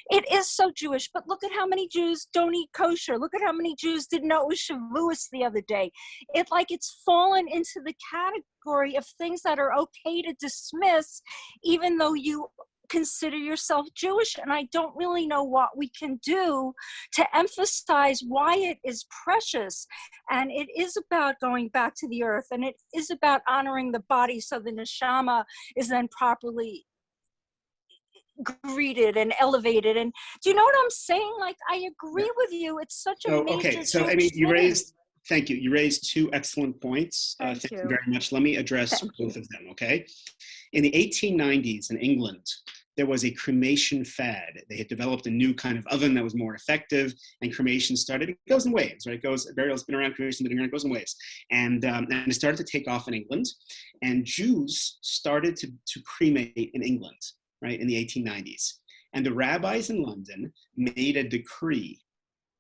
it is so Jewish, but look at how many Jews don't eat kosher. Look at how many Jews didn't know it was Shavuos the other day. It's fallen into the category of things that are okay to dismiss, even though you consider yourself Jewish. And I don't really know what we can do to emphasize why it is precious. And it is about going back to the earth, and it is about honoring the body so the neshama is then properly greeted and elevated. And do you know what I'm saying? Like, I agree with you. It's such a major Okay, so Jewish Amy, thing. thank you. You raised two excellent points. Thank Thank you. you very much. Let me address both of them, okay? In the 1890s in England, there was a cremation fad. They had developed a new kind of oven that was more effective, and cremation started. It goes in waves, right? Burial's been around, cremation's been around, it goes in waves. And it started to take off in England, and Jews started to cremate in England, right, in the 1890s. And the rabbis in London made a decree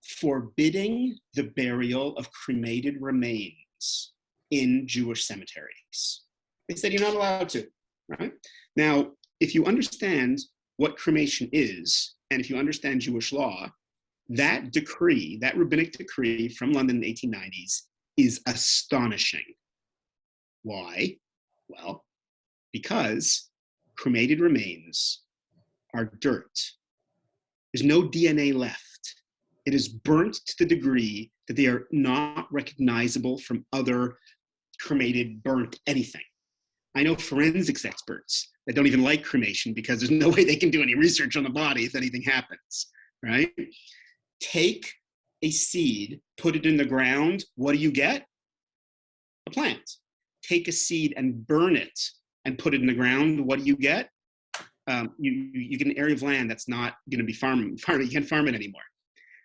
forbidding the burial of cremated remains in Jewish cemeteries. They said you're not allowed to, right? Now, if you understand what cremation is, and if you understand Jewish law, that decree, that rabbinic decree from London in the 1890s is astonishing. Why? Well, because cremated remains are dirt. There's no DNA left. It is burnt to the degree that they are not recognizable from other cremated, burnt anything. I know forensics experts that don't even like cremation because there's no way they can do any research on the body if anything happens, right? Take a seed, put it in the ground, what do you get? A plant. Take a seed and burn it and put it in the ground, what do you get? You get an area of land that's not going to be farming. You can't farm it anymore.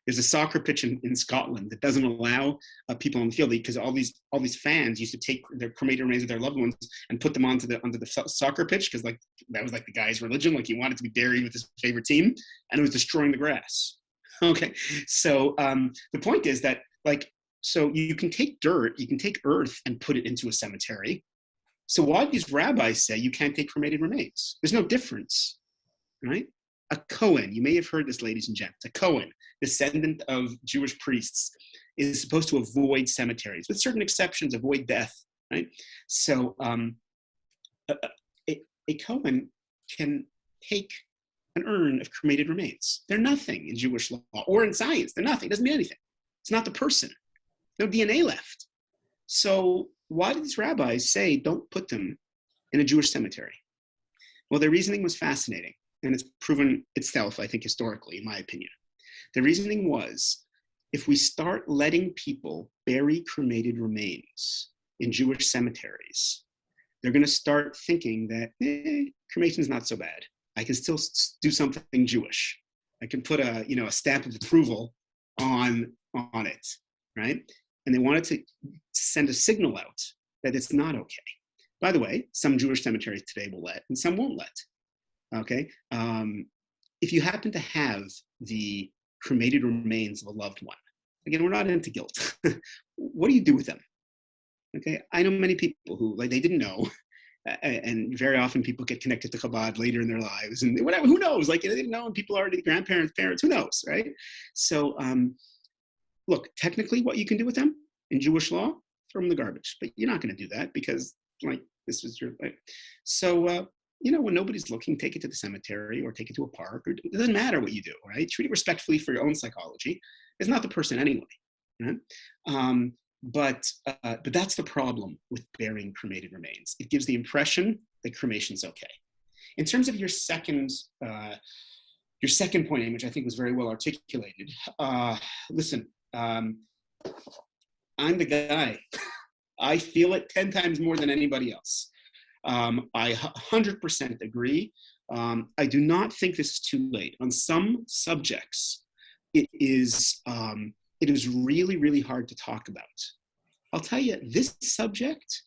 There's a soccer pitch in Scotland that doesn't allow people on the field because all these fans used to take their cremated remains of their loved ones and put them onto the soccer pitch because that was like the guy's religion, like he wanted to be buried with his favorite team, and it was destroying the grass. Okay, so the point is that so you can take dirt, you can take earth and put it into a cemetery. So why do these rabbis say you can't take cremated remains? There's no difference, right? A Cohen, you may have heard this, ladies and gents, a Cohen, descendant of Jewish priests, is supposed to avoid cemeteries, with certain exceptions, avoid death, right? So a Cohen can take an urn of cremated remains. They're nothing in Jewish law or in science. They're nothing. It doesn't mean anything. It's not the person. No DNA left. So why did these rabbis say don't put them in a Jewish cemetery? Well, their reasoning was fascinating. And it's proven itself, I think, historically, in my opinion. The reasoning was, if we start letting people bury cremated remains, in Jewish cemeteries, they're going to start thinking that cremation is not so bad. I can still do something Jewish. I can put a stamp of approval on it, right? And they wanted to send a signal out that it's not okay. By the way, some Jewish cemeteries today will let, and some won't let. Okay, if you happen to have the cremated remains of a loved one, again, we're not into guilt. What do you do with them? Okay, I know many people who they didn't know, and very often people get connected to Chabad later in their lives, and whatever. Who knows? They didn't know, and people are already grandparents, parents. Who knows, right? So, look, technically, what you can do with them in Jewish law, throw them in the garbage. But you're not going to do that because, this is your life. So, when nobody's looking, take it to the cemetery or take it to a park. Or it doesn't matter what you do, right? Treat it respectfully for your own psychology. It's not the person anyway. Right? But that's the problem with burying cremated remains. It gives the impression that cremation's okay. In terms of your second point, which I think was very well articulated, listen, I'm the guy. I feel it 10 times more than anybody else. I 100% agree. I do not think this is too late. On some subjects, it is really, really hard to talk about. I'll tell you, this subject,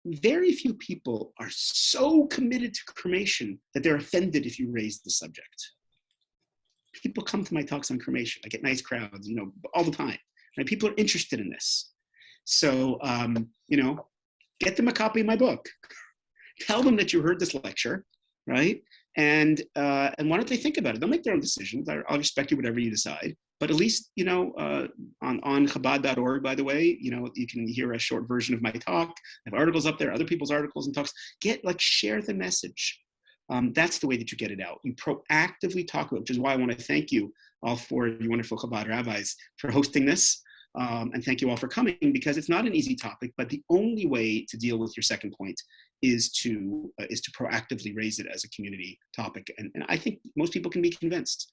very few people are so committed to cremation that they're offended if you raise the subject. People come to my talks on cremation. I get nice crowds, all the time. Right? People are interested in this. So, get them a copy of my book. Tell them that you heard this lecture, right? And why don't they think about it? They'll make their own decisions. I'll respect you, whatever you decide. But at least, on Chabad.org, by the way, you can hear a short version of my talk. I have articles up there, other people's articles and talks. Share the message. That's the way that you get it out. You proactively talk about it, which is why I want to thank you, all four of you wonderful Chabad rabbis, for hosting this. And thank you all for coming, because it's not an easy topic, but the only way to deal with your second point is to proactively raise it as a community topic. And I think most people can be convinced.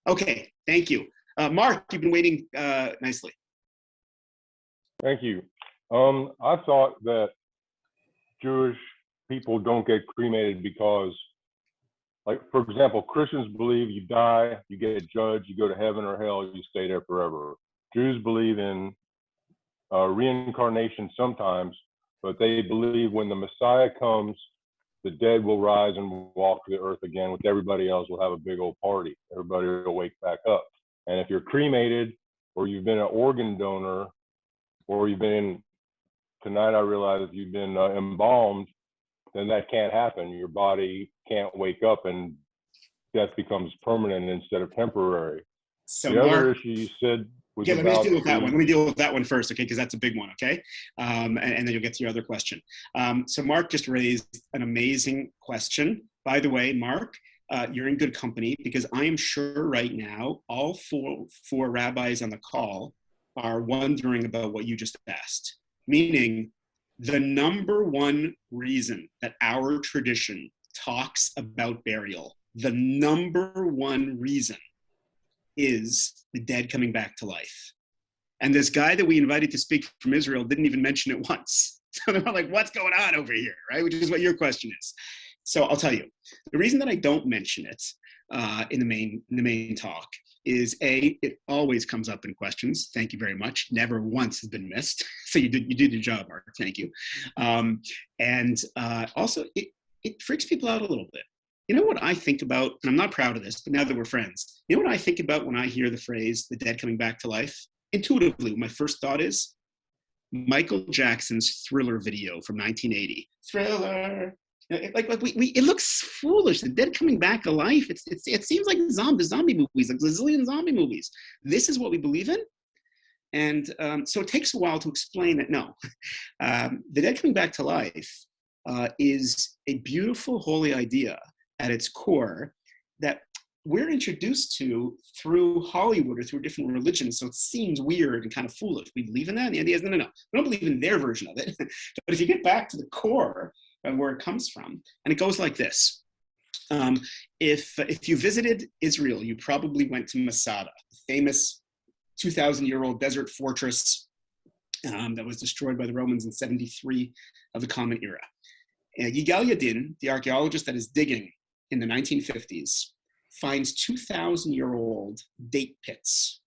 Okay, thank you. Mark, you've been waiting nicely. Thank you. I thought that Jewish people don't get cremated because, for example, Christians believe you die, you get judged, you go to heaven or hell, you stay there forever. Jews believe in reincarnation sometimes, but they believe when the Messiah comes, the dead will rise and walk the earth again with everybody else. We'll have a big old party. Everybody will wake back up. And if you're cremated, or you've been an organ donor, or tonight I realize you've been embalmed, then that can't happen. Your body can't wake up, and death becomes permanent instead of temporary. So the Mark, other issue you said was let me about deal with that one. Let me deal with that one first, okay? Because that's a big one, okay? And then you'll get to your other question. So Mark just raised an amazing question. By the way, Mark, you're in good company, because I am sure right now all four rabbis on the call are wondering about what you just asked. Meaning, the number one reason that our tradition talks about burial, the number one reason is the dead coming back to life. And this guy that we invited to speak from Israel didn't even mention it once. So they're like, what's going on over here, right? Which is what your question is. So I'll tell you, the reason that I don't mention it in the main talk is it always comes up in questions. Thank you very much. Never once has been missed. So you did your job, Mark. Thank you. Also, it freaks people out a little bit. You know what I think about, and I'm not proud of this, but now that we're friends, you know what I think about when I hear the phrase, the dead coming back to life? Intuitively, my first thought is Michael Jackson's Thriller video from 1980. Thriller. It looks foolish. The dead coming back to life. It seems like zombie movies, like Brazilian zombie movies. This is what we believe in. And so it takes a while to explain that, no, the dead coming back to life is a beautiful, holy idea at its core that we're introduced to through Hollywood or through different religions. So it seems weird and kind of foolish. We believe in that. And the idea is, no. We don't believe in their version of it. But if you get back to the core of where it comes from, and it goes like this. If you visited Israel, you probably went to Masada, the famous 2,000-year-old desert fortress that was destroyed by the Romans in 73 of the Common Era. Yigal Yadin, the archaeologist that is digging in the 1950s, finds 2,000-year-old date pits,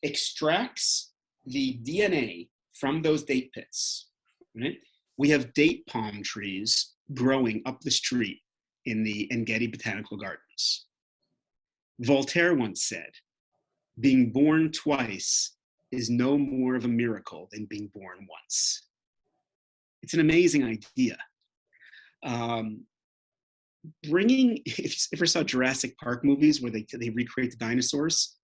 extracts the DNA from those date pits. Right? We have date palm trees growing up the street in the En-Gedi Botanical Gardens. Voltaire once said, being born twice is no more of a miracle than being born once. It's an amazing idea. If you ever saw Jurassic Park movies where they recreate the dinosaurs,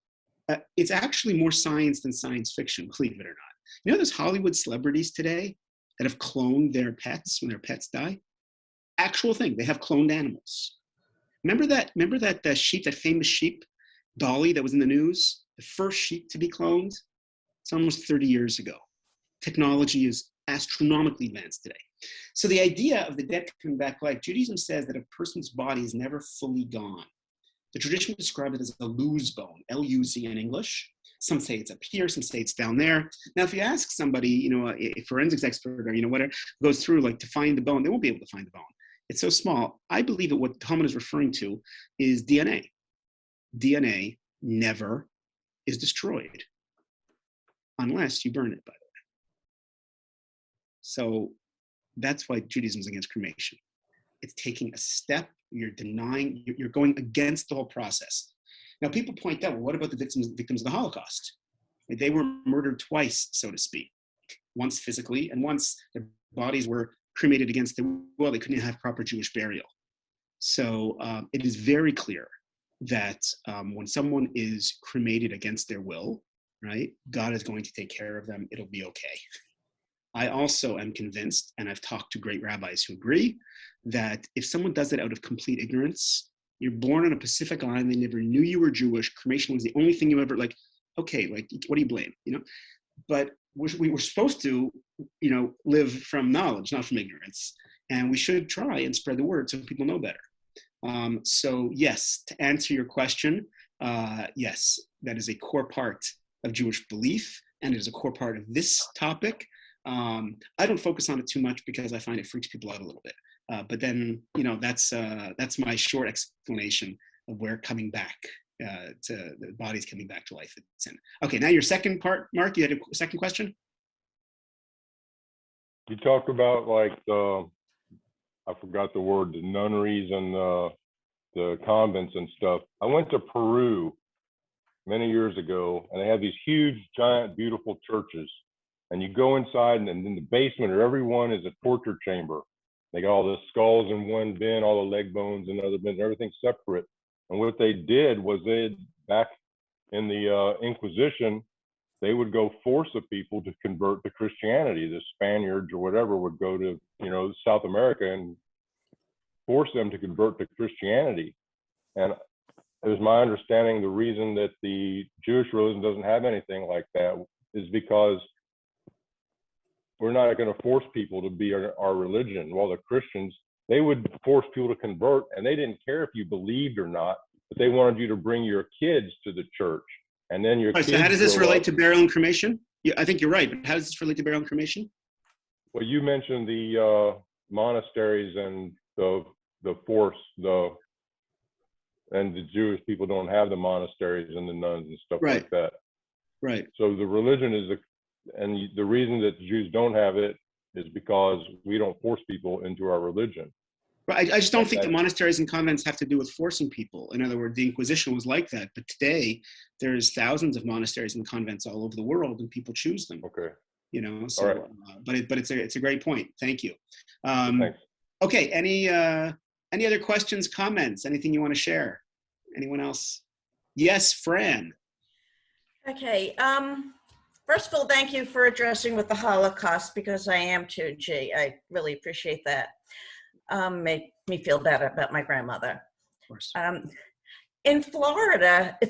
it's actually more science than science fiction, believe it or not. You know, there's Hollywood celebrities today that have cloned their pets when their pets die. Actual thing, they have cloned animals. Remember that sheep, that famous sheep, Dolly, that was in the news? The first sheep to be cloned? It's almost 30 years ago. Technology is astronomically advanced today. So the idea of the dead coming back to life, Judaism says that a person's body is never fully gone. The tradition describes it as a luz bone, L-U-Z in English. Some say it's up here, some say it's down there. Now, if you ask somebody, a forensics expert or, whatever, goes through like to find the bone, they won't be able to find the bone. It's so small. I believe that what Talmud is referring to is DNA. DNA never is destroyed unless you burn it, by the way. So that's why Judaism is against cremation. It's taking a step, you're denying, you're going against the whole process. Now, people point out, well, what about the victims of the Holocaust? They were murdered twice, so to speak. Once physically, and once their bodies were cremated against their will. They couldn't have proper Jewish burial. So it is very clear that when someone is cremated against their will, right, God is going to take care of them. It'll be okay. I also am convinced, and I've talked to great rabbis who agree, that if someone does it out of complete ignorance, you're born on a Pacific island, they never knew you were Jewish, cremation was the only thing you ever, okay, what do you blame, But we were supposed to, live from knowledge, not from ignorance. And we should try and spread the word so people know better. So yes, to answer your question, yes, that is a core part of Jewish belief, and it is a core part of this topic. I don't focus on it too much because I find it freaks people out a little bit. But then, that's my short explanation of where coming back to the body's coming back to life. Okay, now your second part, Mark, you had a second question? You talked about I forgot the word, the nunneries and the convents and stuff. I went to Peru many years ago, and they have these huge, giant, beautiful churches. And you go inside, and in the basement of every one is a torture chamber. They got all the skulls in one bin, all the leg bones in another bin, everything's separate. And what they did was back in the Inquisition, they would go force the people to convert to Christianity. The Spaniards or whatever would go to, South America and force them to convert to Christianity. And it was my understanding the reason that the Jewish religion doesn't have anything like that is because we're not going to force people to be our religion. While the Christians, they would force people to convert, and they didn't care if you believed or not, but they wanted you to bring your kids to the church. And then your kids. So how does this relate to burial and cremation? Yeah, I think you're right, but how does this relate to burial and cremation? Well, you mentioned the monasteries and the force, and the Jewish people don't have the monasteries and the nuns and stuff like that. Right. So the religion is and the reason that the Jews don't have it is because we don't force people into our religion. Right. I just don't think the monasteries and convents have to do with forcing people. In other words, the Inquisition was like that, but today there's thousands of monasteries and convents all over the world, and people choose them. Okay. So, right. But it's a great point. Thank you. Thanks. Okay. Any other questions, comments? Anything you want to share? Anyone else? Yes, Fran. Okay. First of all, thank you for addressing with the Holocaust, because I am too. Gee, I really appreciate that. Made me feel better about my grandmother. Of course. In Florida, it's